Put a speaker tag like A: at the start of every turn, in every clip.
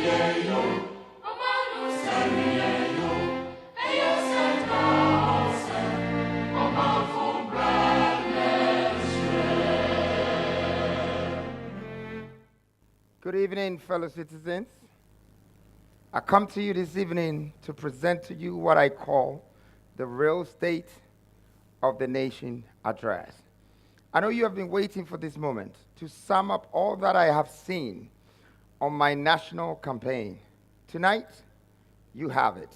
A: Good evening, fellow citizens. I come to you this evening to present to you what I call the real state of the nation address. I know you have been waiting for this moment to sum up all that I have seen on my national campaign. Tonight, you have it.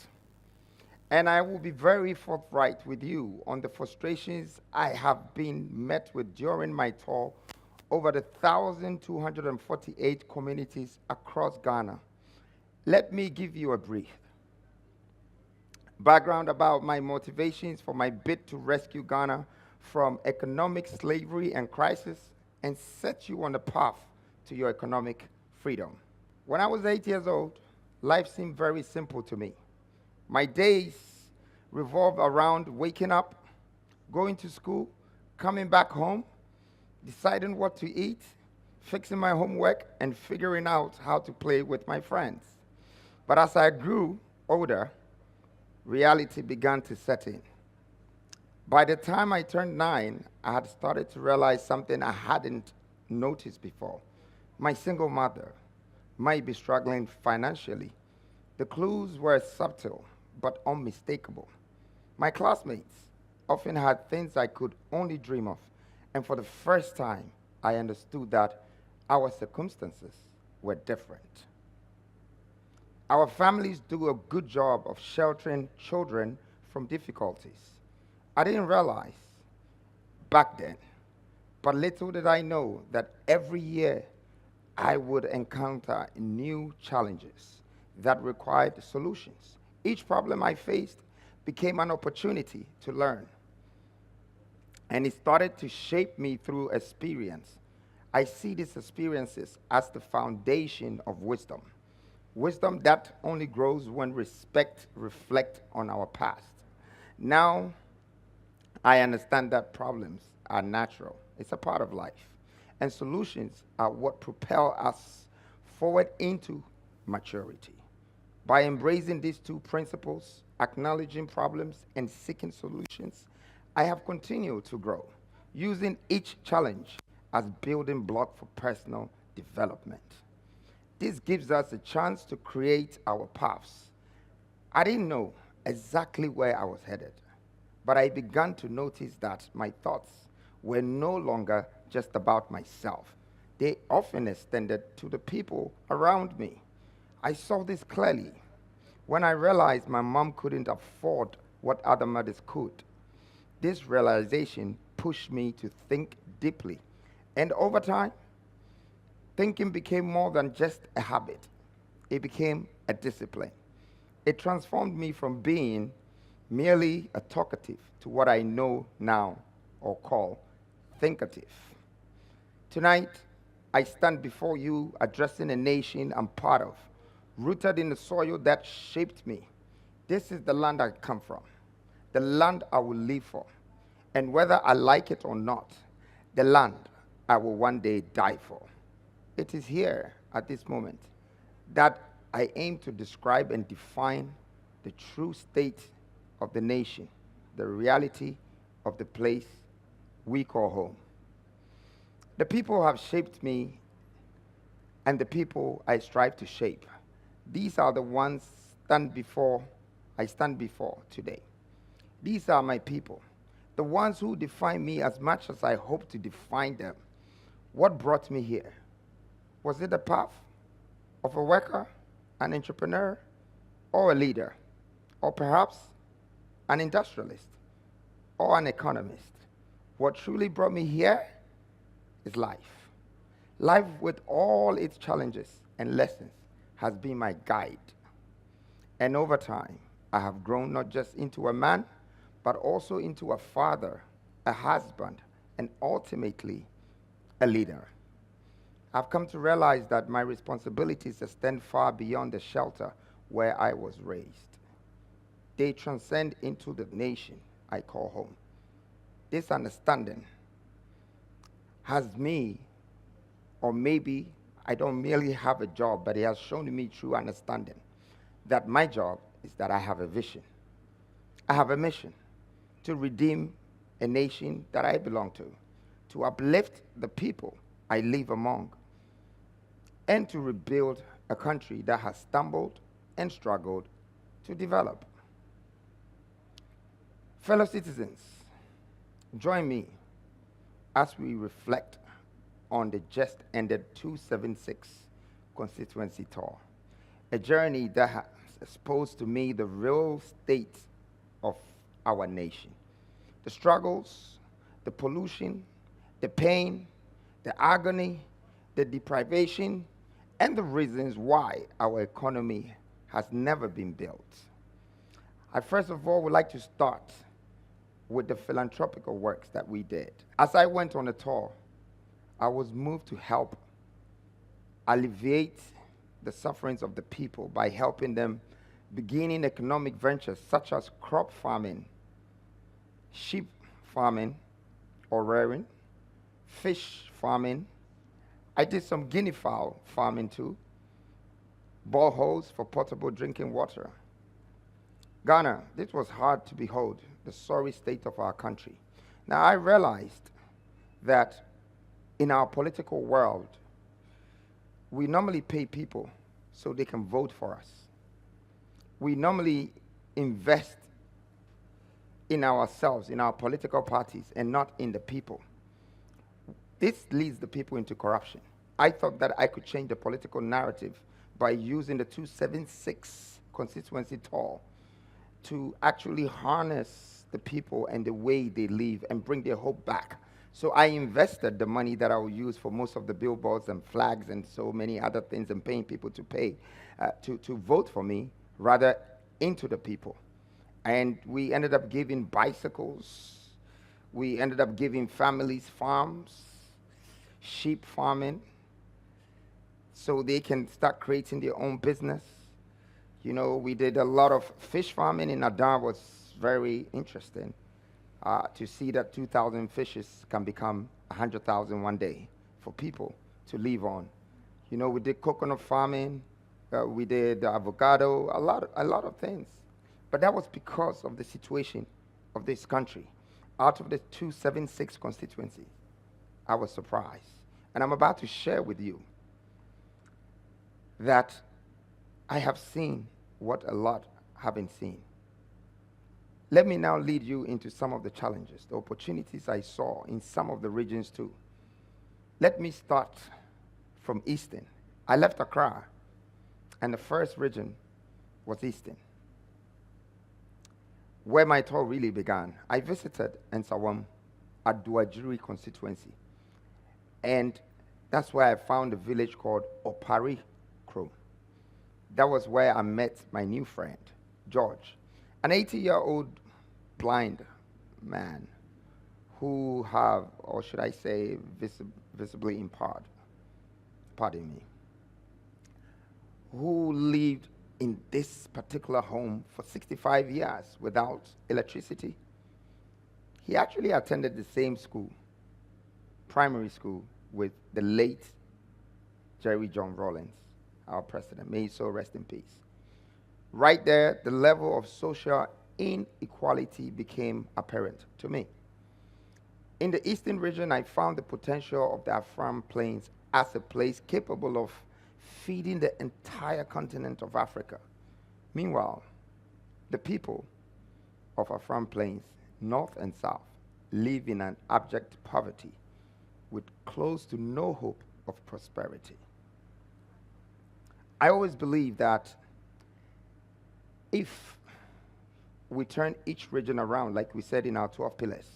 A: And I will be very forthright with you on the frustrations I have been met with during my tour over the 1,248 communities across Ghana. Let me give you a brief background about my motivations for my bid to rescue Ghana from economic slavery and crisis and set you on the path to your economic freedom. When I was 8 years old, life seemed very simple to me. My days revolved around waking up, going to school, coming back home, deciding what to eat, fixing my homework, and figuring out how to play with my friends. But as I grew older, reality began to set in. By the time I turned 9, I had started to realize something I hadn't noticed before. My single mother might be struggling financially. The clues were subtle but unmistakable. My classmates often had things I could only dream of, and for the first time, I understood that our circumstances were different. Our families do a good job of sheltering children from difficulties. I didn't realize back then, but little did I know that every year I would encounter new challenges that required solutions. Each problem I faced became an opportunity to learn, and it started to shape me through experience. I see these experiences as the foundation of wisdom. Wisdom that only grows when reflect on our past. Now, I understand that problems are natural. It's a part of life. And solutions are what propel us forward into maturity. By embracing these two principles, acknowledging problems and seeking solutions, I have continued to grow, using each challenge as building block for personal development. This gives us a chance to create our paths. I didn't know exactly where I was headed, but I began to notice that my thoughts were no longer just about myself. They often extended to the people around me. I saw this clearly when I realized my mom couldn't afford what other mothers could. This realization pushed me to think deeply, and over time, thinking became more than just a habit. It became a discipline. It transformed me from being merely a talkative to what I know now or call thinkative. Tonight, I stand before you addressing a nation I'm part of, rooted in the soil that shaped me. This is the land I come from, the land I will live for, and whether I like it or not, the land I will one day die for. It is here, at this moment, that I aim to describe and define the true state of the nation, the reality of the place we call home. The people have shaped me, and the people I strive to shape. These are the ones I stand before today. These are my people, the ones who define me as much as I hope to define them. What brought me here? Was it the path of a worker, an entrepreneur, or a leader, or perhaps an industrialist, or an economist? What truly brought me here is life. Life, with all its challenges and lessons, has been my guide. And over time, I have grown not just into a man, but also into a father, a husband, and ultimately a leader. I've come to realize that my responsibilities extend far beyond the shelter where I was raised. They transcend into the nation I call home. This understanding has me, or maybe I don't merely have a job, but He has shown me through understanding that my job is that I have a vision. I have a mission to redeem a nation that I belong to uplift the people I live among, and to rebuild a country that has stumbled and struggled to develop. Fellow citizens, join me as we reflect on the just ended 276 constituency tour, a journey that has exposed to me the real state of our nation, the struggles, the pollution, the pain, the agony, the deprivation, and the reasons why our economy has never been built. I first of all would like to start with the philanthropical works that we did. As I went on a tour, I was moved to help alleviate the sufferings of the people by helping them beginning economic ventures such as crop farming, sheep farming or rearing, fish farming. I did some guinea fowl farming too, boreholes for potable drinking water. Ghana, this was hard to behold, the sorry state of our country. Now I realized that in our political world, we normally pay people so they can vote for us. We normally invest in ourselves, in our political parties, and not in the people. This leads the people into corruption. I thought that I could change the political narrative by using the 276 constituency tour to actually harness the people and the way they live and bring their hope back. So I invested the money that I will use for most of the billboards and flags and so many other things and paying people to pay to vote for me rather into the people. And we ended up giving bicycles. We ended up giving families farms, sheep farming, so they can start creating their own business. You know, we did a lot of fish farming in Adan. Was very interesting to see that 2,000 fishes can become 100,000 one day for people to live on. You know, we did coconut farming, we did avocado, a lot of things. But that was because of the situation of this country. Out of the 276 constituencies, I was surprised. And I'm about to share with you that I have seen what a lot haven't seen. Let me now lead you into some of the challenges, the opportunities I saw in some of the regions too. Let me start from Eastern. I left Accra, and the first region was Eastern, where my tour really began. I visited Nsawam at Duajiri constituency, and that's where I found a village called Opari Krom. That was where I met my new friend, George, an 80-year-old blind man who have, or should I say, visibly impaired, pardon me, who lived in this particular home for 65 years without electricity. He actually attended the same school, primary school, with the late Jerry John Rawlings, our president. May he so rest in peace. Right there, the level of social inequality became apparent to me. In the Eastern region, I found the potential of the Afram Plains as a place capable of feeding the entire continent of Africa. Meanwhile, the people of Afram Plains, north and south, live in an abject poverty with close to no hope of prosperity. I always believe that if we turn each region around, like we said in our 12 pillars,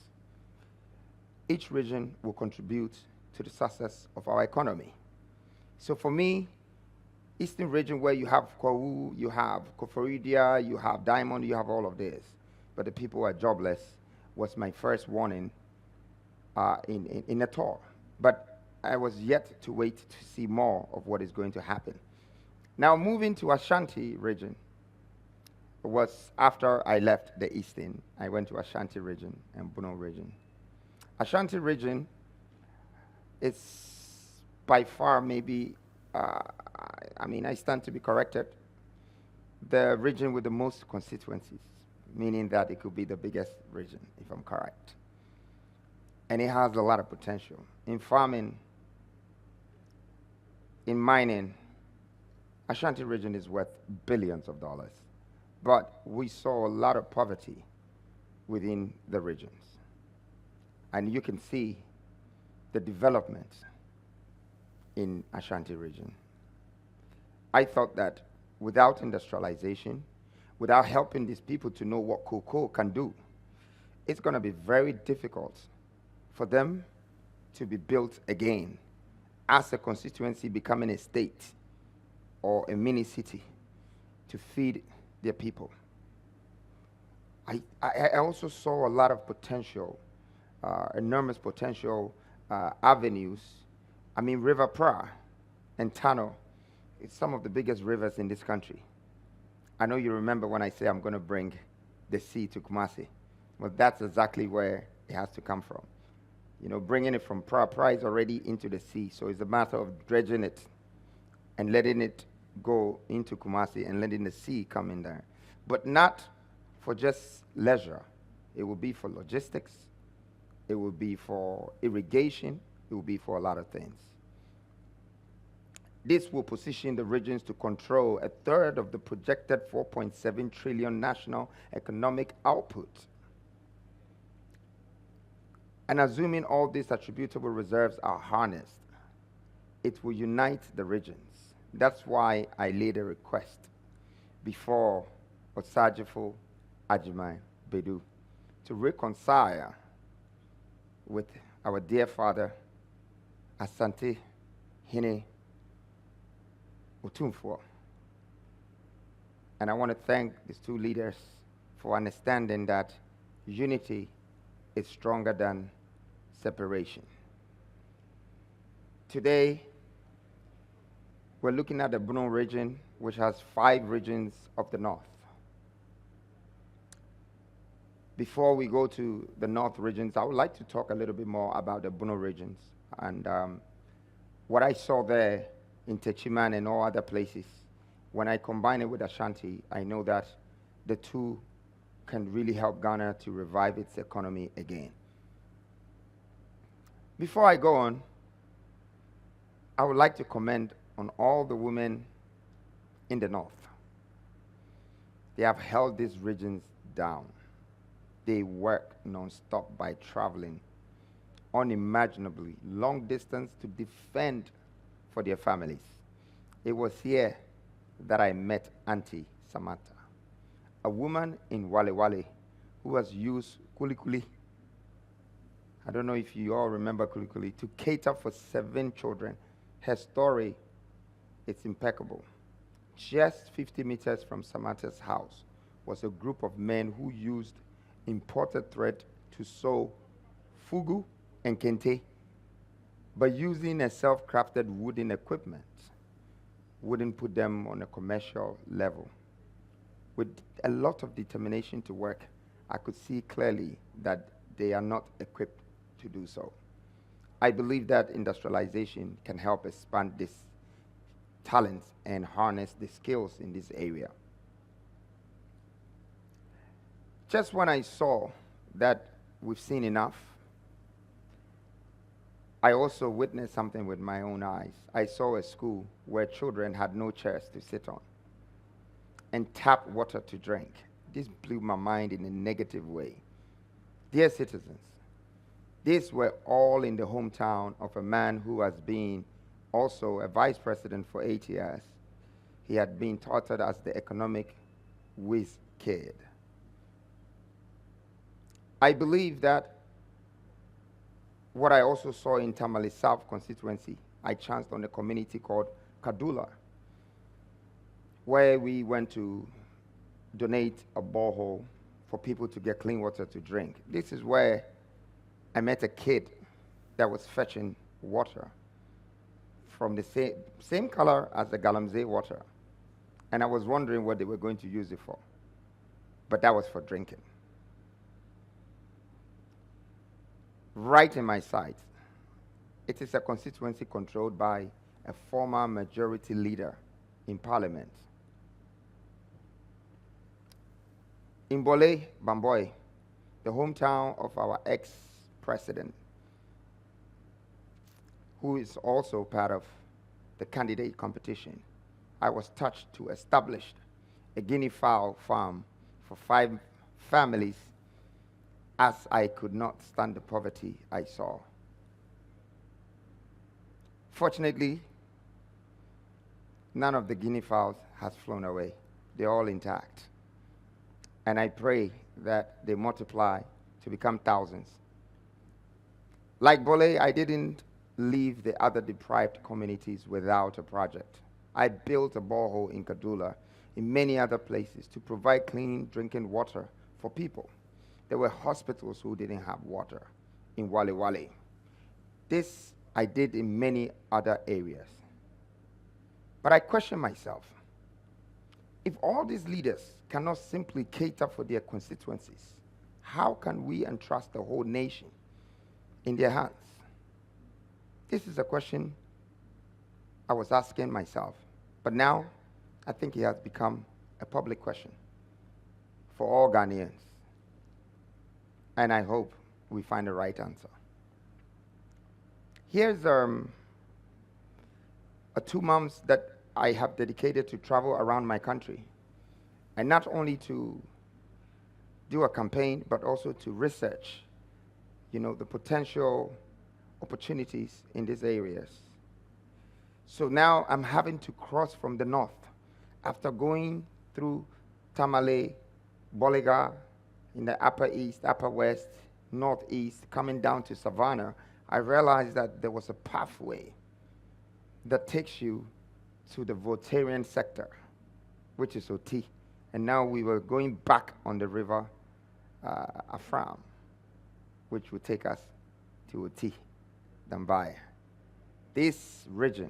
A: each region will contribute to the success of our economy. So for me, Eastern region, where you have Kwawu, you have Koforidia, you have Diamond, you have all of this, but the people are jobless, was my first warning in a tour. But I was yet to wait to see more of what is going to happen. Now moving to Ashanti region was after I left the Eastern. I went to Ashanti region and Bono region. Ashanti region is by far maybe I mean, I stand to be corrected. The region with the most constituencies, meaning that it could be the biggest region, if I'm correct. And it has a lot of potential. In farming, in mining, Ashanti region is worth billions of dollars. But we saw a lot of poverty within the regions. And you can see the development in Ashanti region. I thought that without industrialization, without helping these people to know what cocoa can do, it's going to be very difficult for them to be built again as a constituency becoming a state or a mini city to feed their people. I also saw a lot of potential, enormous potential avenues. I mean, River Pra and Tano, it's some of the biggest rivers in this country. I know you remember when I say I'm going to bring the sea to Kumasi. Well, that's exactly where it has to come from. You know, bringing it from Pra. Pra is already into the sea, so it's a matter of dredging it and letting it go into Kumasi and letting the sea come in there. But not for just leisure. It will be for logistics. It will be for irrigation. It will be for a lot of things. This will position the regions to control a third of the projected 4.7 trillion national economic output. And assuming all these attributable reserves are harnessed, it will unite the regions. That's why I laid a request before Osajifo Ajimai Bedu to reconcile with our dear father, Asante Hine Otumfuo. And I want to thank these two leaders for understanding that unity is stronger than separation. Today, we're looking at the Bruno region, which has 5 regions of the north. Before we go to the north regions, I would like to talk a little bit more about the Bruno regions and what I saw there in Techiman and all other places. When I combine it with Ashanti, I know that the two can really help Ghana to revive its economy again. Before I go on, I would like to comment on all the women in the north. They have held these regions down. They work non-stop by traveling unimaginably long distance to defend for their families. It was here that I met Auntie Samantha, a woman in Wale Wale who has used kulikuli. I don't know if you all remember kulikuli, to cater for 7 children. Her story, it's impeccable. Just 50 meters from Samantha's house was a group of men who used imported thread to sew fugu and kente, but using a self-crafted wooden equipment wouldn't put them on a commercial level. With a lot of determination to work, I could see clearly that they are not equipped to do so. I believe that industrialization can help expand this talents and harness the skills in this area. Just when I saw that we've seen enough, I also witnessed something with my own eyes. I saw a school where children had no chairs to sit on and tap water to drink. This blew my mind in a negative way. Dear citizens, these were all in the hometown of a man who has been also a vice president for 8 years. He had been touted as the economic whiz kid. I believe that what I also saw in Tamale South constituency, I chanced on a community called Kadula, where we went to donate a borehole for people to get clean water to drink. This is where I met a kid that was fetching water from the same color as the Galamsey water. And I was wondering what they were going to use it for. But that was for drinking. Right in my sight, it is a constituency controlled by a former majority leader in parliament. In Bole, Bamboy, the hometown of our ex-president, who is also part of the candidate competition, I was touched to establish a guinea fowl farm for 5 families, as I could not stand the poverty I saw. Fortunately, none of the guinea fowls has flown away. They're all intact. And I pray that they multiply to become thousands. Like Bole, I didn't leave the other deprived communities without a project. I built a borehole in Kadula, in many other places, to provide clean drinking water for people. There were hospitals who didn't have water in Wale Wale. This I did in many other areas. But I question myself, if all these leaders cannot simply cater for their constituencies, how can we entrust the whole nation in their hands? This is a question I was asking myself, but now I think it has become a public question for all Ghanaians, and I hope we find the right answer. Here's a 2 months that I have dedicated to travel around my country, and not only to do a campaign, but also to research, the potential opportunities in these areas. So now I'm having to cross from the north. After going through Tamale, Boliga, in the upper east, upper west, northeast, coming down to Savannah, I realized that there was a pathway that takes you to the Voltarian sector, which is Oti. And now we were going back on the river Afram, which would take us to Oti, Dambai. This region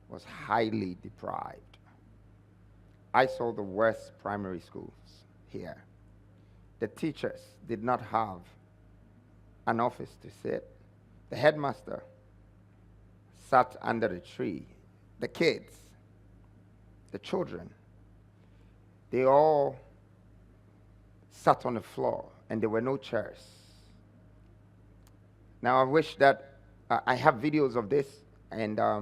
A: was highly deprived. I saw the worst primary schools here. The teachers did not have an office to sit. The headmaster sat under the tree. The kids, the children, they all sat on the floor, and there were no chairs. Now I wish that I have videos of this, and I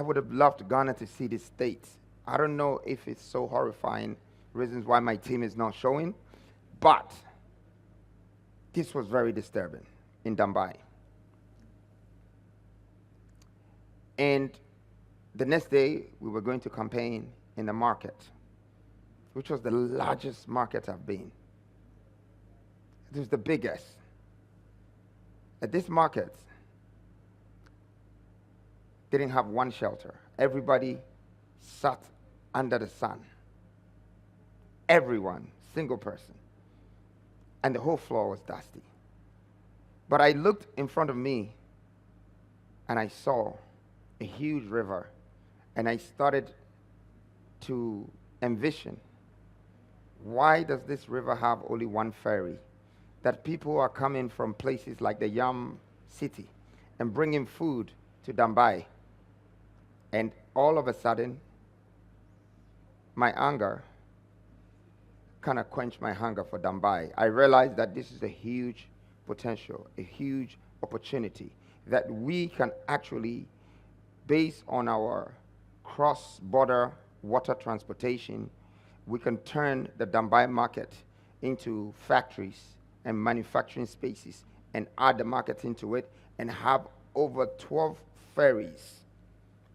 A: would have loved Ghana to see this state. I don't know if it's so horrifying, reasons why my team is not showing, but this was very disturbing in Dambai. And the next day, we were going to campaign in the market, which was the largest market I've been. It was the biggest. At this market, didn't have one shelter. Everybody sat under the sun. Everyone, single person. And the whole floor was dusty. But I looked in front of me, and I saw a huge river, and I started to envision, why does this river have only one ferry? That people are coming from places like the Yam City and bringing food to Dambai. And all of a sudden, my anger kind of quenched my hunger for Dambai. I realized that this is a huge potential, a huge opportunity that we can actually, based on our cross-border water transportation, we can turn the Dambai market into factories and manufacturing spaces and add the market into it and have over 12 ferries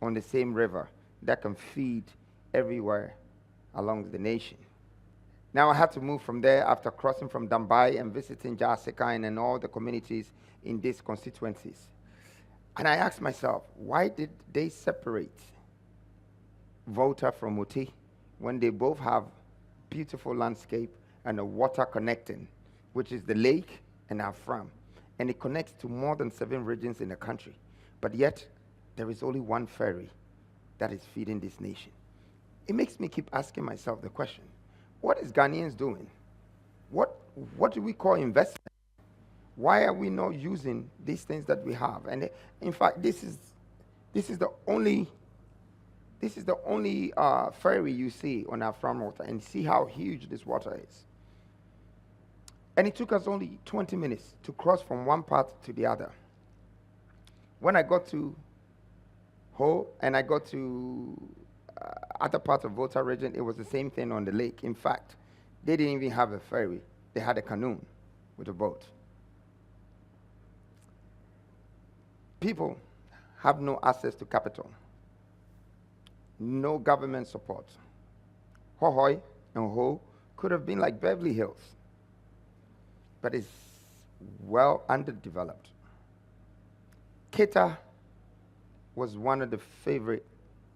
A: on the same river that can feed everywhere along the nation. Now I had to move from there after crossing from Dambai and visiting Jasikain and all the communities in these constituencies. And I asked myself, why did they separate Volta from Muti when they both have beautiful landscape and a water connecting, which is the lake and Afram, and it connects to more than 7 regions in the country. But yet, there is only one ferry that is feeding this nation. It makes me keep asking myself the question, what is Ghanaians doing? What do we call investment? Why are we not using these things that we have? And in fact, this is the only ferry you see on our front water, and see how huge this water is. And it took us only 20 minutes to cross from one part to the other. When I got to Ho and I got to other parts of Volta region, it was the same thing on the lake. In fact, they didn't even have a ferry. They had a canoe with a boat. People have no access to capital, no government support. Hohoi and Ho could have been like Beverly Hills, but it's well underdeveloped. Cheddar was one of the favorite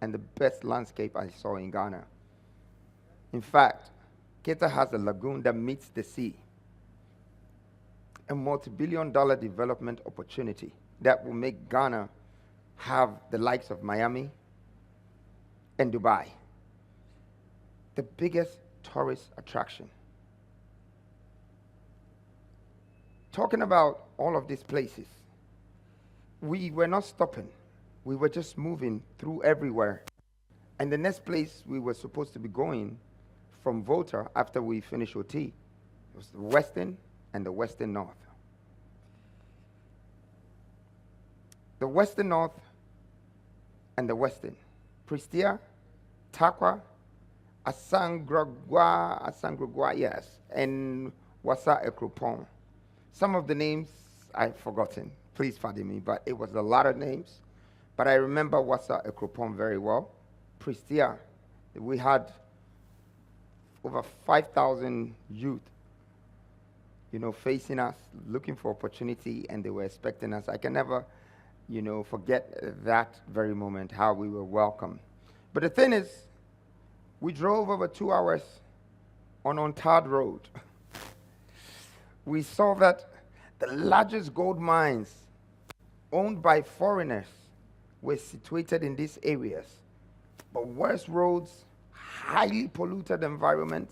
A: and the best landscape I saw in Ghana. In fact, Cheddar has a lagoon that meets the sea, a multi-billion-dollar development opportunity that will make Ghana have the likes of Miami and Dubai, the biggest tourist attraction. Talking about all of these places, we were not stopping. We were just moving through everywhere. And the next place we were supposed to be going from Volta after we finished OT was the Western and the Western North. The Western North and the Western. Prestia, Takwa, Asangrogwa, yes, and Wasa Ekropon. Some of the names I've forgotten. Please pardon me, but it was a lot of names. But I remember Wasa Ekropon very well. Prestia, we had over 5,000 youth, facing us, looking for opportunity, and they were expecting us. I can never, forget that very moment, how we were welcomed. But the thing is, we drove over 2 hours on untarred road. We saw that the largest gold mines owned by foreigners were situated in these areas. But worse roads, highly polluted environment.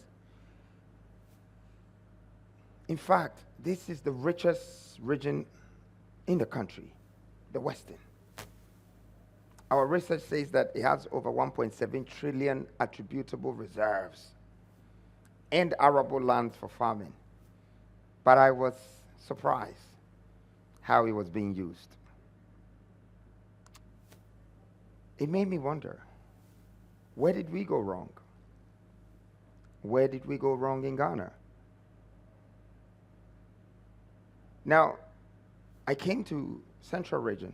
A: In fact, this is the richest region in the country, the Western. Our research says that it has over 1.7 trillion attributable reserves and arable lands for farming. But I was surprised how it was being used. It made me wonder, where did we go wrong? Where did we go wrong in Ghana? Now, I came to Central Region,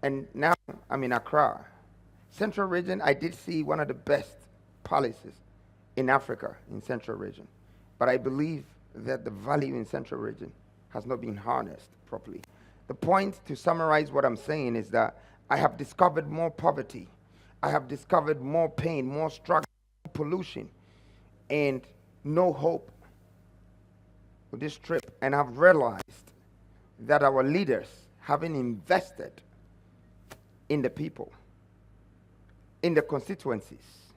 A: and now I'm in Accra. Central Region, I did see one of the best palaces in Africa, in Central Region. But I believe that the value in Central Region has not been harnessed properly. The point, to summarize what I'm saying, is that I have discovered more poverty. I have discovered more pain, more struggle, pollution, and no hope with this trip. And I've realized that our leaders haven't invested in the people, in the constituencies,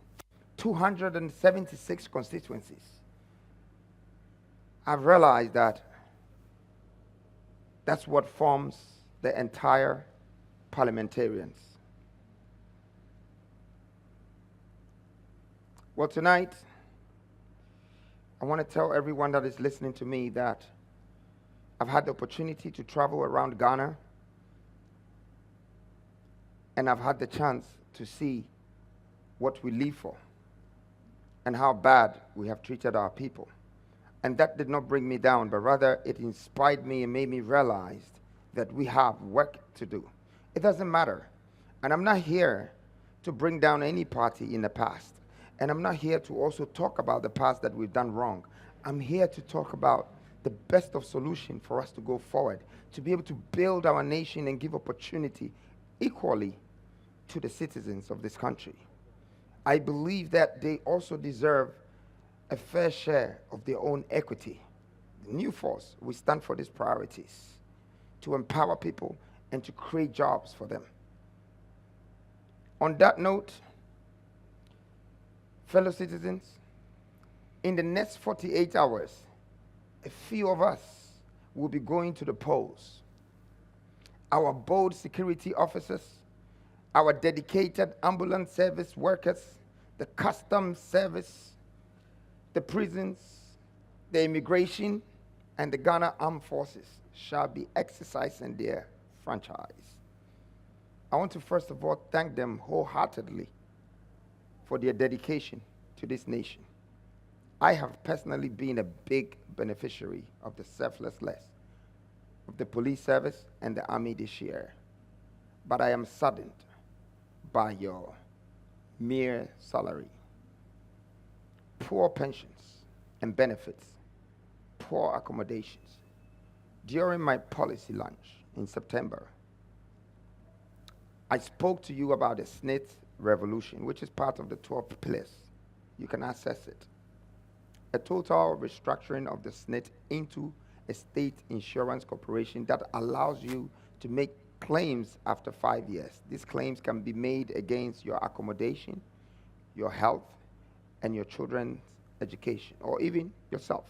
A: 276 constituencies. I've realized that that's what forms the entire parliamentarians. Well, tonight, I want to tell everyone that is listening to me that I've had the opportunity to travel around Ghana, and I've had the chance to see what we live for and how bad we have treated our people. And that did not bring me down, but rather it inspired me and made me realize that we have work to do. It doesn't matter. And I'm not here to bring down any party in the past. And I'm not here to also talk about the past that we've done wrong. I'm here to talk about the best of solution for us to go forward, to be able to build our nation and give opportunity equally to the citizens of this country. I believe that they also deserve a fair share of their own equity. The New Force, we stand for these priorities, to empower people and to create jobs for them. On that note, fellow citizens, in the next 48 hours, a few of us will be going to the polls. Our bold security officers, our dedicated ambulance service workers, the customs service, the prisons, the immigration, and the Ghana Armed Forces shall be exercising their franchise. I want to first of all thank them wholeheartedly for their dedication to this nation. I have personally been a big beneficiary of the selflessness of the police service and the army this year, but I am saddened by your mere salary, poor pensions and benefits, poor accommodations. During my policy lunch in September, I spoke to you about the SNIT revolution, which is part of the 12 pillars. You can access it. A total restructuring of the SNIT into a state insurance corporation that allows you to make claims after 5 years. These claims can be made against your accommodation, your health, and your children's education, or even yourself.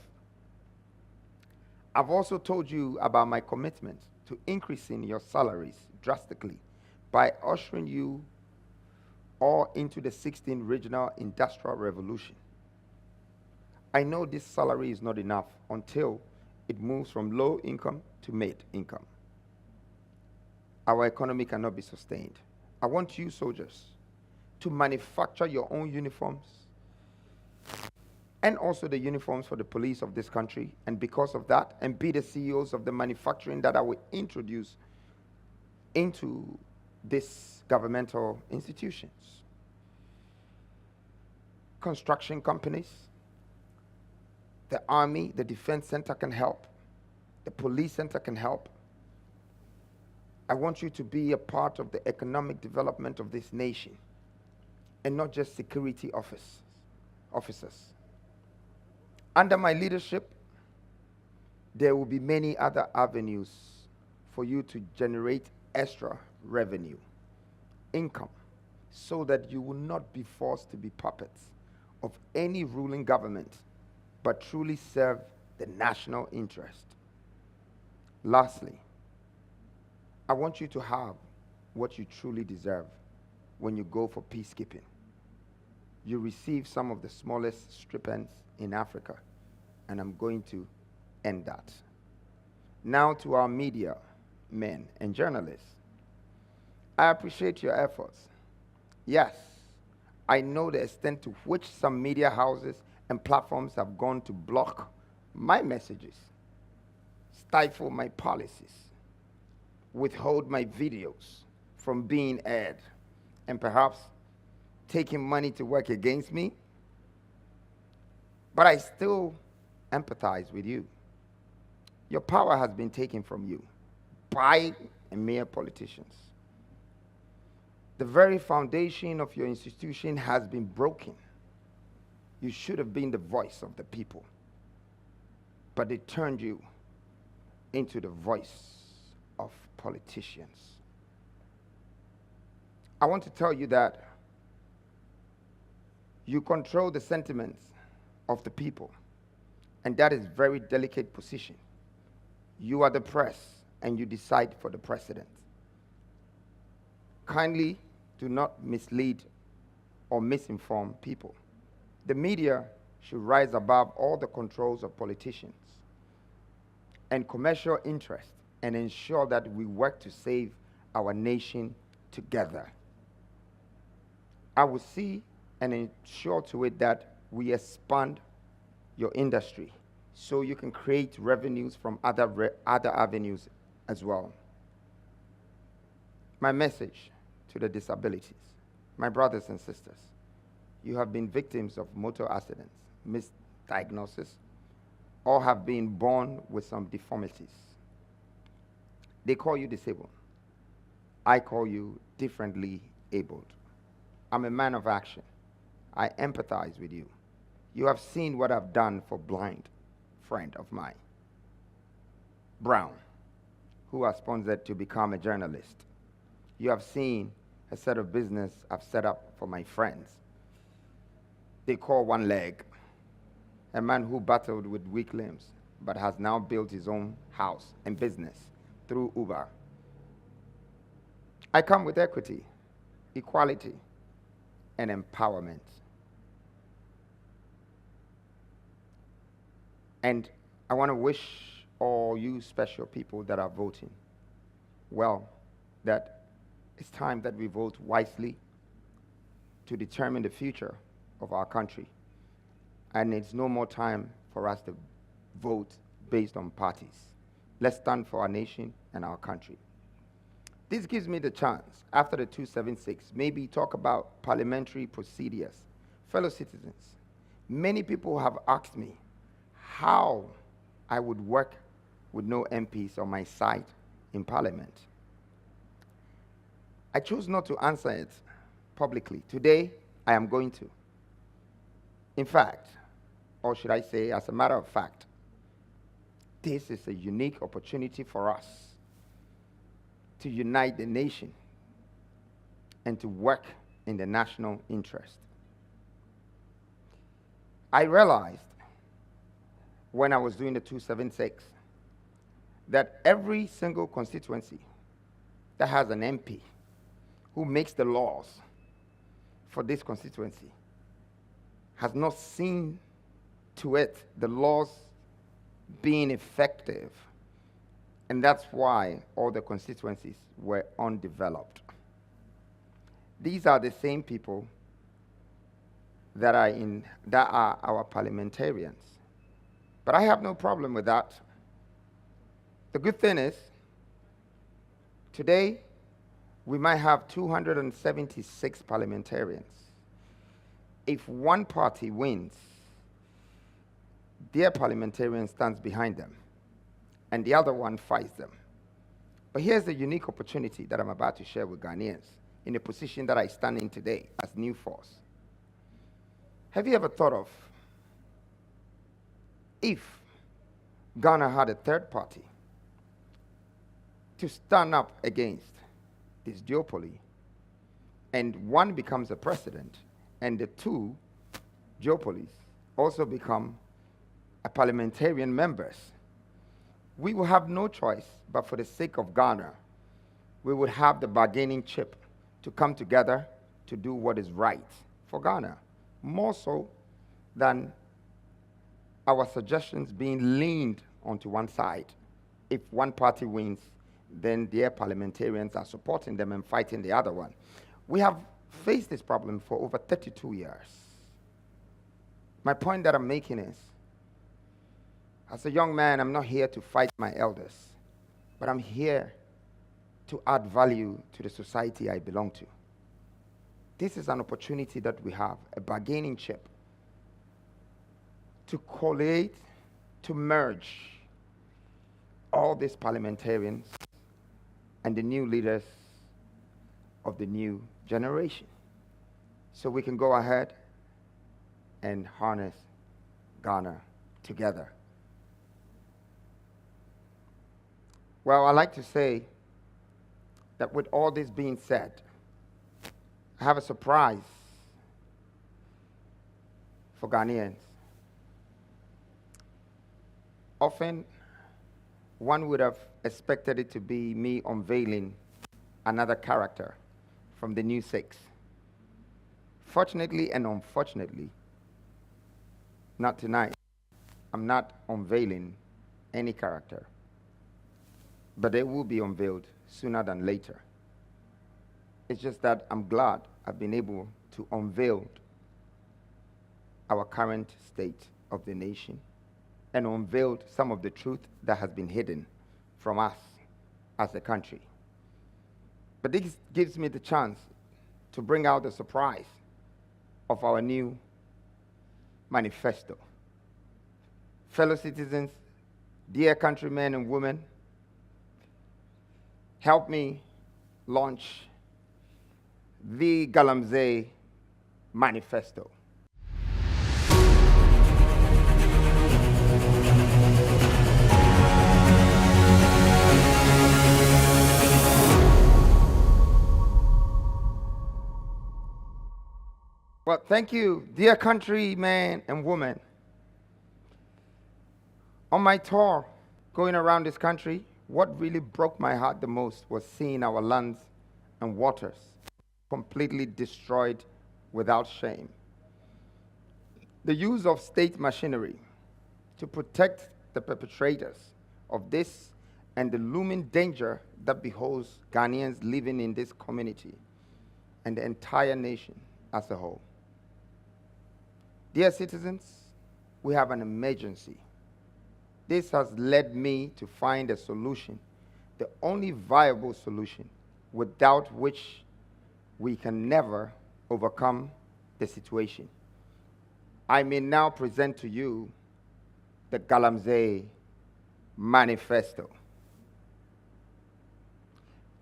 A: I've also told you about my commitment to increasing your salaries drastically by ushering you all into the 16th regional industrial revolution. I know this salary is not enough until it moves from low income to mid income. Our economy cannot be sustained. I want you soldiers to manufacture your own uniforms and also the uniforms for the police of this country, and because of that, and be the CEOs of the manufacturing that I will introduce into these governmental institutions. Construction companies, the army, the defense center can help, the police center can help. I want you to be a part of the economic development of this nation and not just security officers. Under my leadership, there will be many other avenues for you to generate extra revenue, income, so that you will not be forced to be puppets of any ruling government, but truly serve the national interest. Lastly, I want you to have what you truly deserve when you go for peacekeeping. You receive some of the smallest stipends in Africa, and I'm going to end that. Now to our media men and journalists. I appreciate your efforts. Yes, I know the extent to which some media houses and platforms have gone to block my messages, stifle my policies, withhold my videos from being aired, and perhaps taking money to work against me. But I still empathize with you. Your power has been taken from you by mere politicians. The very foundation of your institution has been broken. You should have been the voice of the people, but they turned you into the voice of politicians. I want to tell you that you control the sentiments of the people, and that is a very delicate position. You are the press, and you decide for the president. Kindly do not mislead or misinform people. The media should rise above all the controls of politicians and commercial interest and ensure that we work to save our nation together. I will see and ensure to it that we expand your industry so you can create revenues from other avenues as well. My message to the disabilities, my brothers and sisters, you have been victims of motor accidents, misdiagnosis, or have been born with some deformities. They call you disabled. I call you differently abled. I'm a man of action. I empathize with you. You have seen what I've done for blind friend of mine, Brown, who has sponsored to become a journalist. You have seen a set of business I've set up for my friends. They call one leg, a man who battled with weak limbs, but has now built his own house and business through Uber. I come with equity, equality, and empowerment. And I want to wish all you special people that are voting well that it's time that we vote wisely to determine the future of our country. And it's no more time for us to vote based on parties. Let's stand for our nation and our country. This gives me the chance, after the 276, maybe talk about parliamentary procedures. Fellow citizens, many people have asked me how I would work with no MPs on my side in Parliament. I chose not to answer it publicly. Today, I am going to. In fact, or should I say, as a matter of fact, this is a unique opportunity for us to unite the nation and to work in the national interest. I realized when I was doing the 276 that every single constituency that has an MP who makes the laws for this constituency has not seen to it the laws being effective. And that's why all the constituencies were undeveloped. These are the same people that are our parliamentarians. But I have no problem with that. The good thing is, today we might have 276 parliamentarians. If one party wins, their parliamentarian stands behind them, and the other one fights them. But here's the unique opportunity that I'm about to share with Ghanaians in the position that I stand in today as New Force. Have you ever thought of if Ghana had a third party to stand up against this duopoly, and one becomes a president, and the two duopolies also become a parliamentarian members? We will have no choice, but for the sake of Ghana, we would have the bargaining chip to come together to do what is right for Ghana, more so than our suggestions being leaned onto one side. If one party wins, then their parliamentarians are supporting them and fighting the other one. We have faced this problem for over 32 years. My point that I'm making is, as a young man, I'm not here to fight my elders, but I'm here to add value to the society I belong to. This is an opportunity that we have, a bargaining chip, to collate, to merge all these parliamentarians and the new leaders of the new generation, so we can go ahead and harness Ghana together. Well, I like to say that with all this being said, I have a surprise for Ghanaians. Often, one would have expected it to be me unveiling another character from the New Six. Fortunately and unfortunately, not tonight. I'm not unveiling any character, but they will be unveiled sooner than later. It's just that I'm glad I've been able to unveil our current state of the nation and unveiled some of the truth that has been hidden from us as a country. But this gives me the chance to bring out the surprise of our new manifesto. Fellow citizens, dear countrymen and women, help me launch the Galamsey Manifesto. Well, thank you, dear countrymen and women. On my tour, going around this country, what really broke my heart the most was seeing our lands and waters completely destroyed without shame. The use of state machinery to protect the perpetrators of this and the looming danger that beholds Ghanaians living in this community and the entire nation as a whole. Dear citizens, we have an emergency. This has led me to find a solution, the only viable solution, without which we can never overcome the situation. I may now present to you the Galamsey Manifesto.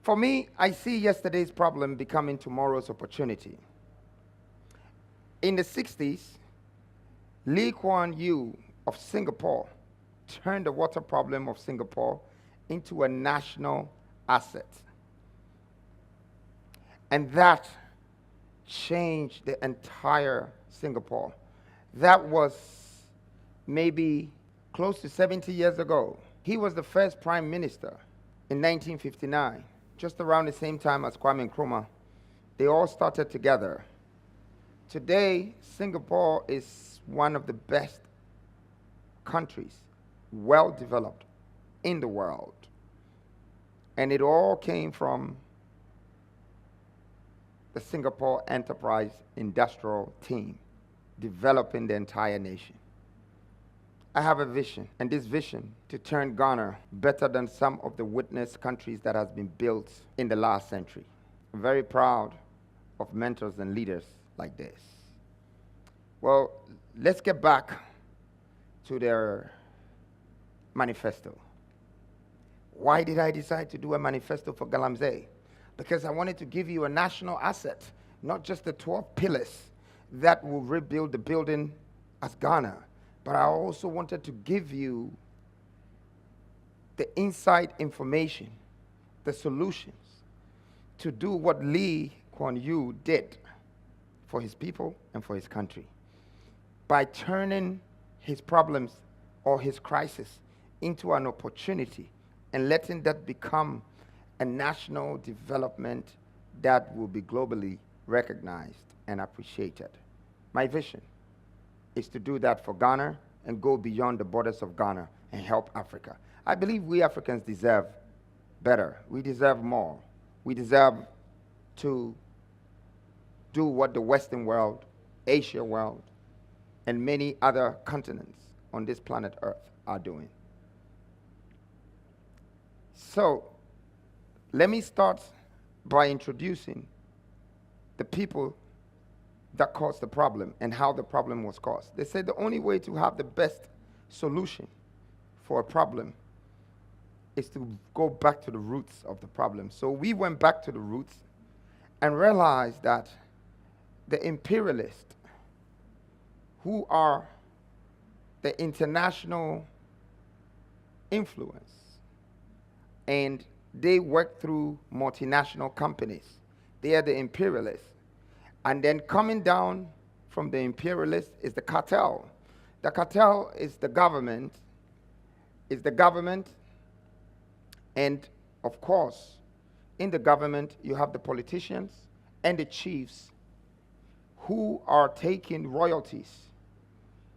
A: For me, I see yesterday's problem becoming tomorrow's opportunity. In the 60s, Lee Kuan Yew of Singapore turned the water problem of Singapore into a national asset. And that changed the entire Singapore. That was maybe close to 70 years ago. He was the first prime minister in 1959, just around the same time as Kwame Nkrumah. They all started together. Today, Singapore is one of the best countries, well developed in the world. And it all came from the Singapore Enterprise Industrial Team, developing the entire nation. I have a vision, and this vision to turn Ghana better than some of the witness countries that has been built in the last century. I'm very proud of mentors and leaders like this. Well, let's get back to their manifesto. Why did I decide to do a manifesto for Galamsey? Because I wanted to give you a national asset, not just the 12 pillars that will rebuild the building as Ghana, but I also wanted to give you the inside information, the solutions to do what Lee Kuan Yew did for his people and for his country by turning his problems or his crisis into an opportunity and letting that become a national development that will be globally recognized and appreciated. My vision is to do that for Ghana and go beyond the borders of Ghana and help Africa. I believe we Africans deserve better. We deserve more. We deserve to do what the Western world, Asia world, and many other continents on this planet Earth are doing. So, let me start by introducing the people that caused the problem and how the problem was caused. They said the only way to have the best solution for a problem is to go back to the roots of the problem. So we went back to the roots and realized that the imperialists, who are the international influence, and they work through multinational companies. They are the imperialists. And then coming down from the imperialists is the cartel. The cartel is the government, and of course, in the government, you have the politicians and the chiefs who are taking royalties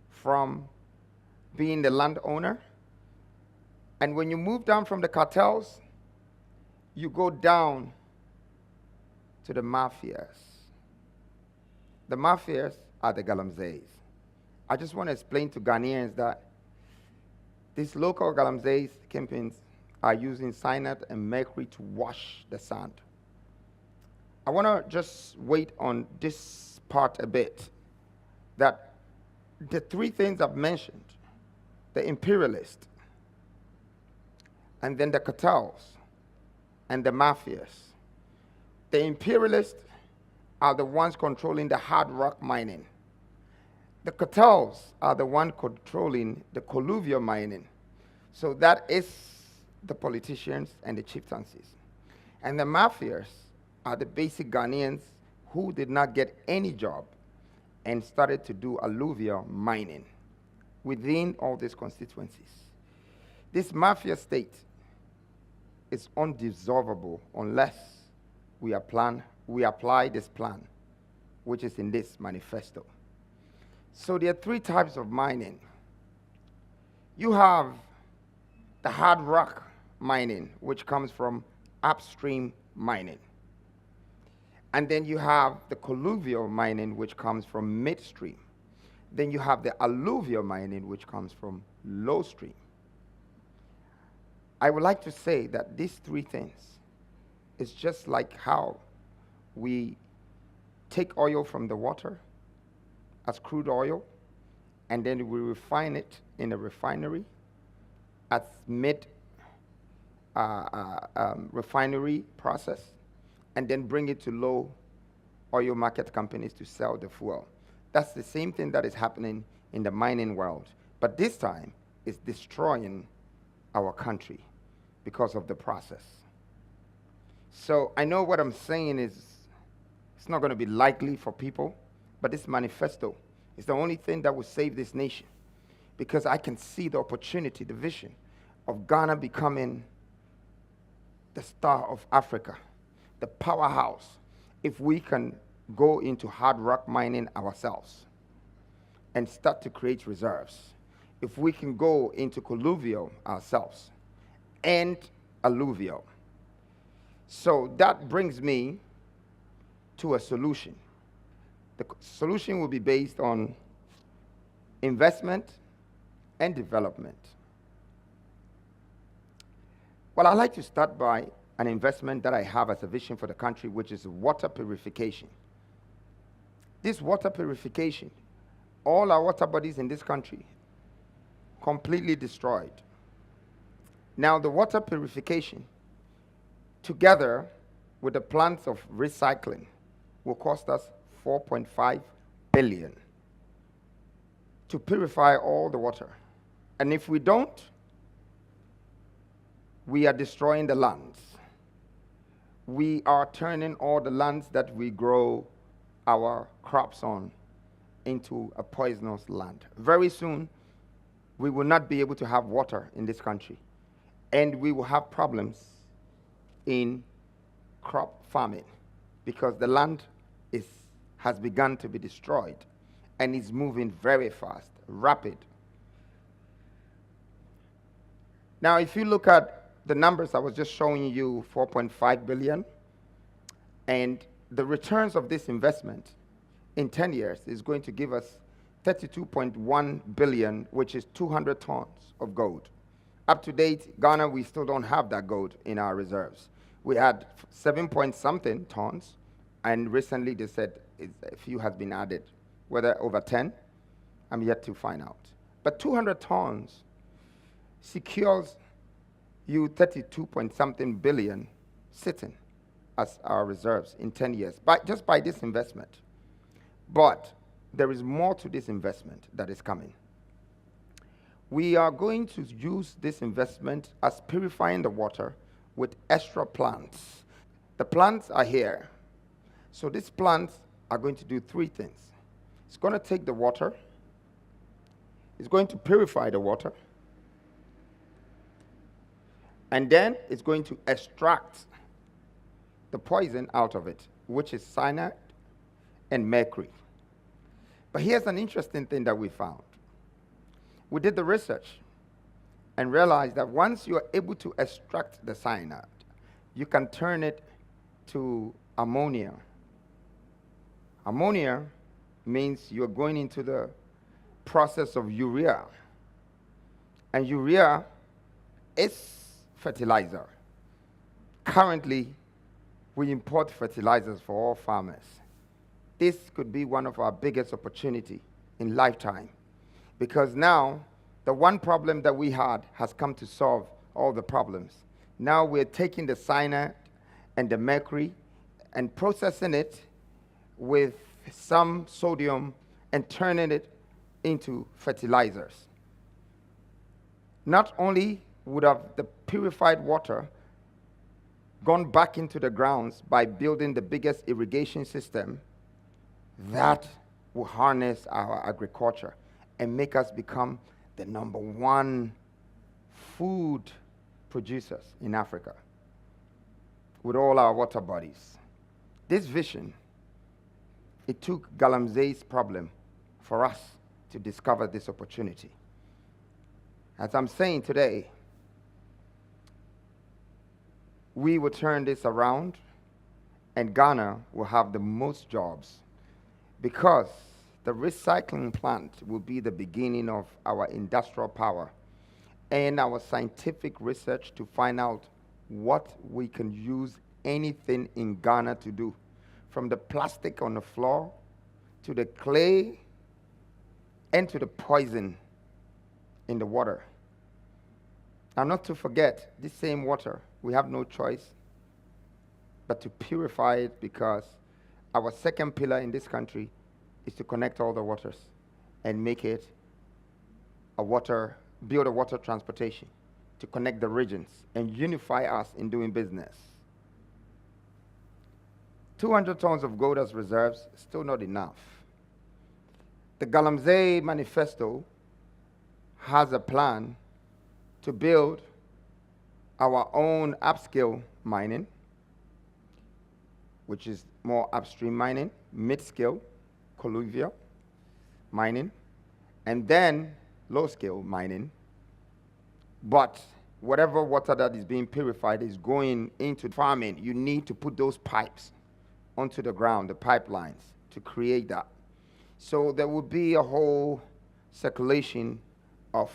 A: from being the landowner. And when you move down from the cartels, you go down to the mafias. The mafias are the Galamseys. I just want to explain to Ghanaians that these local Galamseys campaigns are using cyanide and mercury to wash the sand. I want to just wait on this part a bit, that the three things I've mentioned, the imperialists, and then the cartels, and the mafias. The imperialists are the ones controlling the hard rock mining. The cartels are the ones controlling the colluvial mining. So that is the politicians and the chieftaincies. And the mafias are the basic Ghanaians who did not get any job and started to do alluvial mining within all these constituencies. This mafia state is undissolvable unless we apply this plan, which is in this manifesto. So there are three types of mining. You have the hard rock mining, which comes from upstream mining. And then you have the colluvial mining, which comes from midstream. Then you have the alluvial mining, which comes from low stream. I would like to say that these three things is just like how we take oil from the water as crude oil, and then we refine it in a refinery as refinery process, and then bring it to low oil market companies to sell the fuel. That's the same thing that is happening in the mining world. But this time, it's destroying our country because of the process. So I know what I'm saying is, it's not going to be likely for people, but this manifesto is the only thing that will save this nation, because I can see the opportunity, the vision of Ghana becoming the star of Africa, the powerhouse, if we can go into hard rock mining ourselves and start to create reserves. If we can go into colluvial ourselves and alluvial. So that brings me to a solution. The solution will be based on investment and development. Well, I'd like to start by an investment that I have as a vision for the country, which is water purification. This water purification, all our water bodies in this country, completely destroyed. Now, the water purification, together with the plants of recycling, will cost us 4.5 billion to purify all the water. And if we don't, we are destroying the lands. We are turning all the lands that we grow our crops on into a poisonous land. Very soon, we will not be able to have water in this country, and we will have problems in crop farming because the land has begun to be destroyed and is moving very fast, rapid. Now, if you look at the numbers I was just showing you, 4.5 billion, and the returns of this investment in 10 years is going to give us 32.1 billion, which is 200 tons of gold. Up to date, Ghana, we still don't have that gold in our reserves. We had 7 point something tons, and recently they said a few has been added. Whether over 10, I'm yet to find out. But 200 tons secures you 32 point something billion sitting as our reserves in 10 years, just by this investment. But there is more to this investment that is coming. We are going to use this investment as purifying the water with extra plants. The plants are here. So these plants are going to do three things. It's going to take the water, it's going to purify the water, and then it's going to extract the poison out of it, which is cyanide and mercury. But here's an interesting thing that we found. We did the research and realized that once you are able to extract the cyanide, you can turn it to ammonia. Ammonia means you're going into the process of urea. And urea is fertilizer. Currently, we import fertilizers for all farmers. This could be one of our biggest opportunities in lifetime, because now the one problem that we had has come to solve all the problems. Now we're taking the cyanide and the mercury and processing it with some sodium and turning it into fertilizers. Not only would have the purified water gone back into the grounds by building the biggest irrigation system that will harness our agriculture and make us become the #1 food producers in Africa with all our water bodies. This vision, it took Galamsey's problem for us to discover this opportunity. As I'm saying today, we will turn this around and Ghana will have the most jobs because the recycling plant will be the beginning of our industrial power and our scientific research to find out what we can use anything in Ghana to do, from the plastic on the floor to the clay and to the poison in the water. Now, not to forget, this same water, we have no choice but to purify it because our second pillar in this country is to connect all the waters and make it build a water transportation to connect the regions and unify us in doing business. 200 tons of gold as reserves, still not enough. The Galamsey Manifesto has a plan to build our own upscale mining, which is more upstream mining, mid-scale, colluvial mining, and then low-scale mining. But whatever water that is being purified is going into farming. You need to put those pipes onto the ground, the pipelines, to create that. So there will be a whole circulation of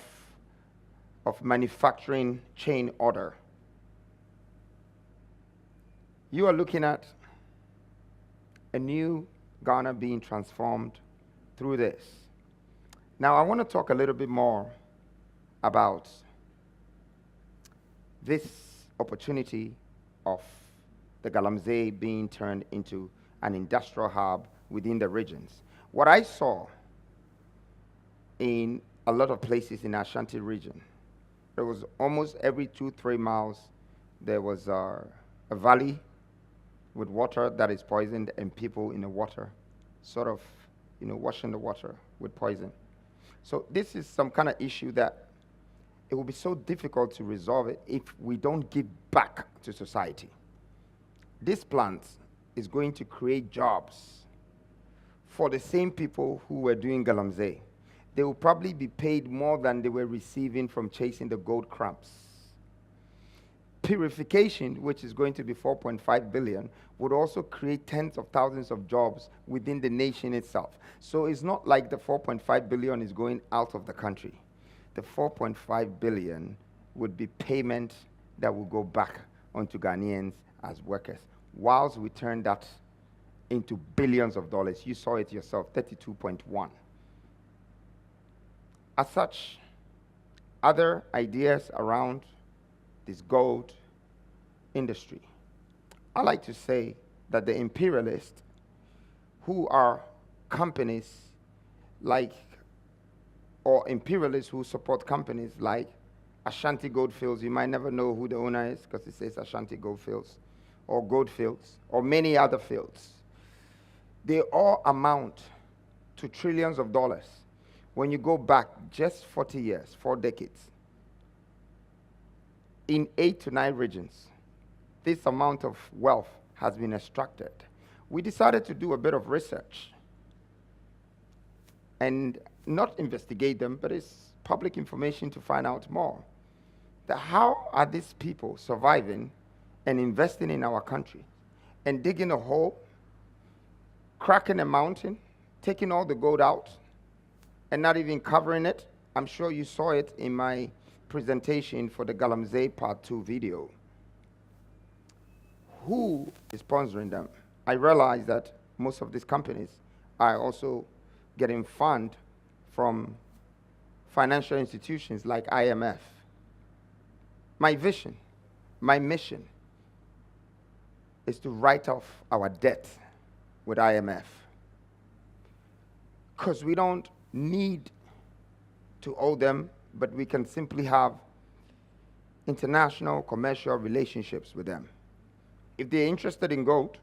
A: manufacturing chain order. You are looking at a new Ghana being transformed through this. Now, I want to talk a little bit more about this opportunity of the Galamsey being turned into an industrial hub within the regions. What I saw in a lot of places in Ashanti region, there was almost every 2-3 miles, there was a valley with water that is poisoned and people in the water, sort of, washing the water with poison. So this is some kind of issue that it will be so difficult to resolve it if we don't give back to society. This plant is going to create jobs for the same people who were doing Galamsey. They will probably be paid more than they were receiving from chasing the gold crumbs. Purification, which is going to be 4.5 billion, would also create tens of thousands of jobs within the nation itself. So it's not like the 4.5 billion is going out of the country. The 4.5 billion would be payment that will go back onto Ghanaians as workers, whilst we turn that into billions of dollars. You saw it yourself, 32.1. As such, other ideas around this gold industry, I like to say that the imperialists, who are companies like, or imperialists who support companies like Ashanti Goldfields, you might never know who the owner is because it says Ashanti Goldfields, or Goldfields, or many other fields. They all amount to trillions of dollars. When you go back just 40 years, 4 decades, in 8 to 9 regions, this amount of wealth has been extracted. We decided to do a bit of research and not investigate them, but it's public information to find out more. How are these people surviving and investing in our country and digging a hole, cracking a mountain, taking all the gold out, and not even covering it? I'm sure you saw it in my presentation for the Galamsey Part 2 video. Who is sponsoring them? I realize that most of these companies are also getting funds from financial institutions like IMF. My vision, my mission is to write off our debt with IMF, because we don't need to owe them, but we can simply have international commercial relationships with them. If they're interested in gold,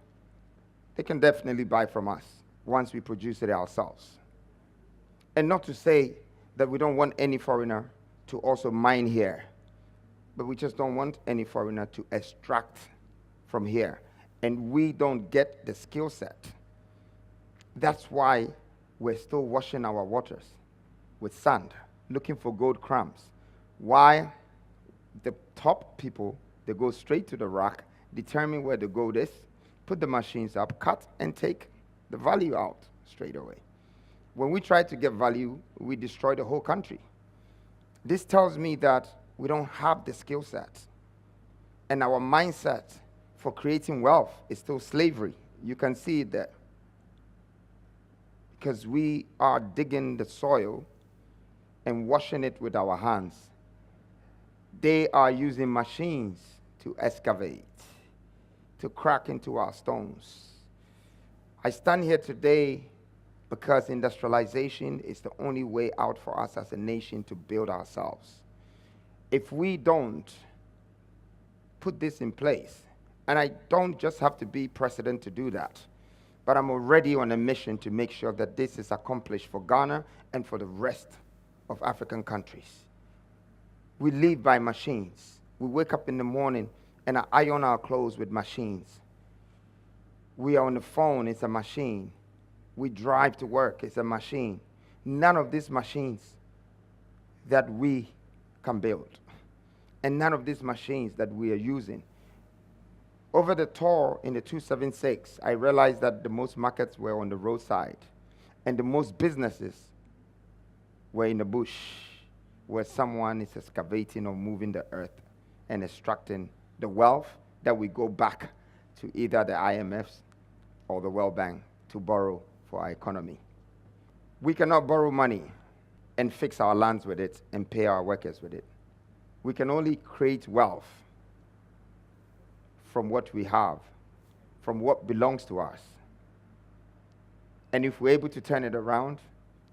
A: they can definitely buy from us once we produce it ourselves. And not to say that we don't want any foreigner to also mine here. but we just don't want any foreigner to extract from here. And we don't get the skill set. That's why we're still washing our waters with sand, looking for gold crumbs. Why the top people, they go straight to the rock, determine where the gold is, put the machines up, cut, and take the value out straight away. When we try to get value, we destroy the whole country. This tells me that we don't have the skill set. And our mindset for creating wealth is still slavery. You can see it there. Because we are digging the soil and washing it with our hands. They are using machines to excavate, to crack into our stones. I stand here today because industrialization is the only way out for us as a nation to build ourselves. If we don't put this in place, and I don't just have to be president to do that, but I'm already on a mission to make sure that this is accomplished for Ghana and for the rest of African countries. We live by machines. We wake up in the morning and iron our clothes with machines. We are on the phone, it's a machine. We drive to work, it's a machine. None of these machines that we can build, and none of these machines that we are using. Over the tour in the 276, I realized that the most markets were on the roadside, and the most businesses were in the bush, where someone is excavating or moving the earth and extracting the wealth that we go back to either the IMFs or the World Bank to borrow for our economy. We cannot borrow money and fix our lands with it and pay our workers with it. We can only create wealth from what we have, from what belongs to us. And if we're able to turn it around,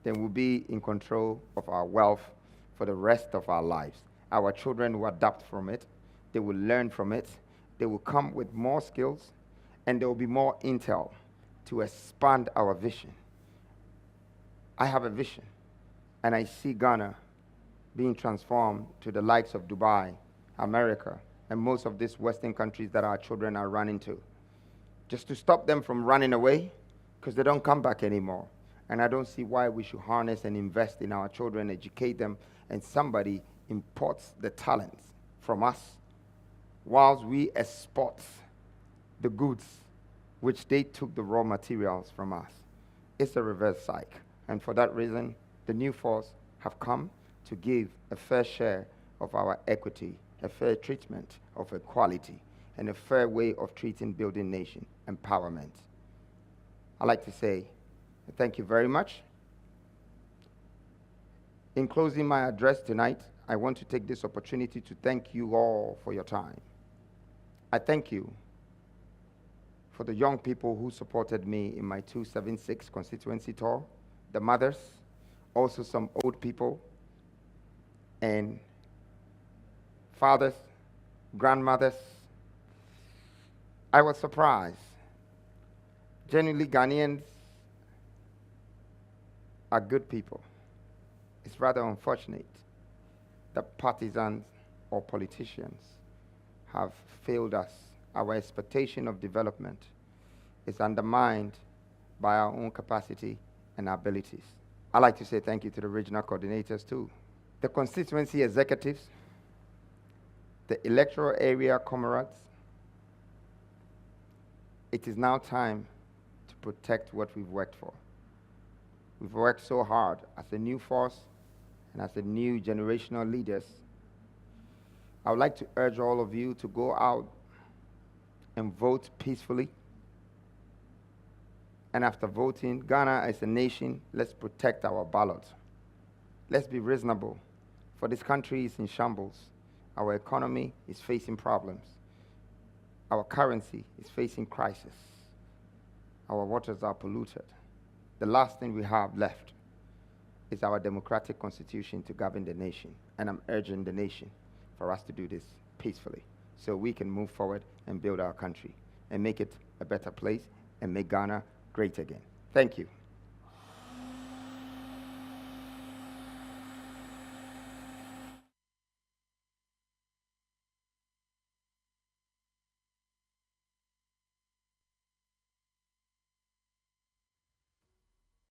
A: then we'll be in control of our wealth for the rest of our lives. Our children will adapt from it, they will learn from it, they will come with more skills, and there will be more intel to expand our vision. I have a vision, and I see Ghana being transformed to the likes of Dubai, America, and most of these Western countries that our children are running to, just to stop them from running away, because they don't come back anymore. And I don't see why we should harness and invest in our children, educate them, and somebody imports the talents from us whilst we export the goods which they took the raw materials from us. It's a reverse cycle. And for that reason, the new force have come to give a fair share of our equity, a fair treatment of equality, and a fair way of treating building nation empowerment. I'd like to say thank you very much. In closing my address tonight, I want to take this opportunity to thank you all for your time. I thank you for the young people who supported me in my 276 constituency tour, the mothers, also some old people, and fathers, grandmothers. I was surprised. Genuinely, Ghanaians are good people. It's rather unfortunate that partisans or politicians have failed us. Our expectation of development is undermined by our own capacity and abilities. I'd like to say thank you to the regional coordinators too, the constituency executives, the electoral area comrades. It is now time to protect what we've worked for. We've worked so hard as a new force and as a new generational leaders. I would like to urge all of you to go out and vote peacefully. And after voting, Ghana as a nation, let's protect our ballot. Let's be reasonable, for this country is in shambles. Our economy is facing problems. Our currency is facing crisis. Our waters are polluted. The last thing we have left is our democratic constitution to govern the nation. And I'm urging the nation for us to do this peacefully so we can move forward and build our country and make it a better place and make Ghana great again. Thank you.